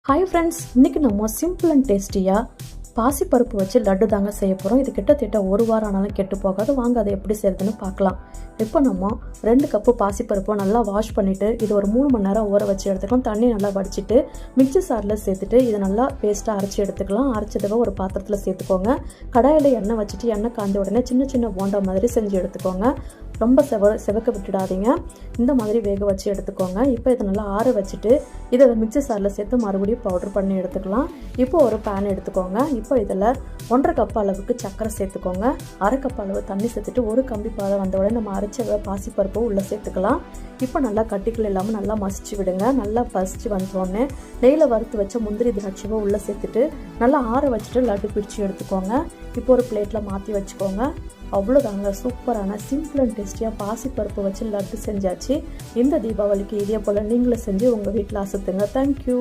Hi friends, இன்னைக்கு நம்ம simple and டேஸ்டியா பாசி பருப்பு வச்சு லட்டு தாங்க செய்ய போறோம். இது கிட்டத்தட்ட ஒரு வாரம் ஆனாலும் கெட்டு போகாது. வாங்க அதை எப்படி செய்யறதுன்னு பார்க்கலாம். இப்போ நம்ம 2 கப் பாசி பருப்பை நல்லா வாஷ் பண்ணிட்டு இது ஒரு 3 மணி நேரம் ஊற வச்சு எடுத்துக்கலாம். தண்ணி நல்லா வடிச்சிட்டு மிக்ஸி ஜார்ல சேர்த்துட்டு இது நல்லா பேஸ்டா அரைச்சு எடுத்துக்கலாம். அரைச்சதுக்கு ஒரு பாத்திரத்துல சேர்த்துக்கோங்க. கடாயில எண்ணெய் வச்சுட்டு எண்ணெய் காய்ந்த உடனே சின்ன சின்ன போண்டா மாதிரி செஞ்சு எடுத்துக்கோங்க. ரொம்ப செவக்க விட்டுடாதீங்க. இந்த மாதிரி வேக வச்சு எடுத்துக்கோங்க. இப்போ இதை நல்லா ஆற வச்சுட்டு இதை மிக்ஸி ஜாரில் சேர்த்து மறுபடியும் பவுடர் பண்ணி எடுத்துக்கலாம். இப்போ ஒரு பேன் எடுத்துக்கோங்க. இப்போ இதில் 1.5 கப் அளவுக்கு சர்க்கரை சேர்த்துக்கோங்க. 1/2 கப் அளவு தண்ணி சேர்த்துட்டு ஒரு கம்பி பாதம் வந்த உடனே நம்ம அரைச்ச பாசிப்பருப்பு உள்ளே சேர்த்துக்கலாம். இப்போ நல்லா கட்டிகள் இல்லாமல் நல்லா மசிச்சு விடுங்க. நல்லா பசிச்சு வந்தோடனே நெய்யில் வறுத்து வச்ச முந்திரி திராட்சையை உள்ளே சேர்த்துட்டு நல்லா ஆற வச்சுட்டு லட்டு பிடிச்சி எடுத்துக்கோங்க. இப்போ ஒரு பிளேட்டில் மாற்றி வச்சுக்கோங்க. அவ்வளோதாங்க, சூப்பரான சிம்பிள் அண்ட் டேஸ்டியாக பாசிப்பருப்பு வச்சு லட்டு செஞ்சாச்சு. இந்த தீபாவளிக்கு இதே போல் நீங்களும் செஞ்சு உங்கள் வீட்டில் அசத்துங்க. தேங்க்யூ.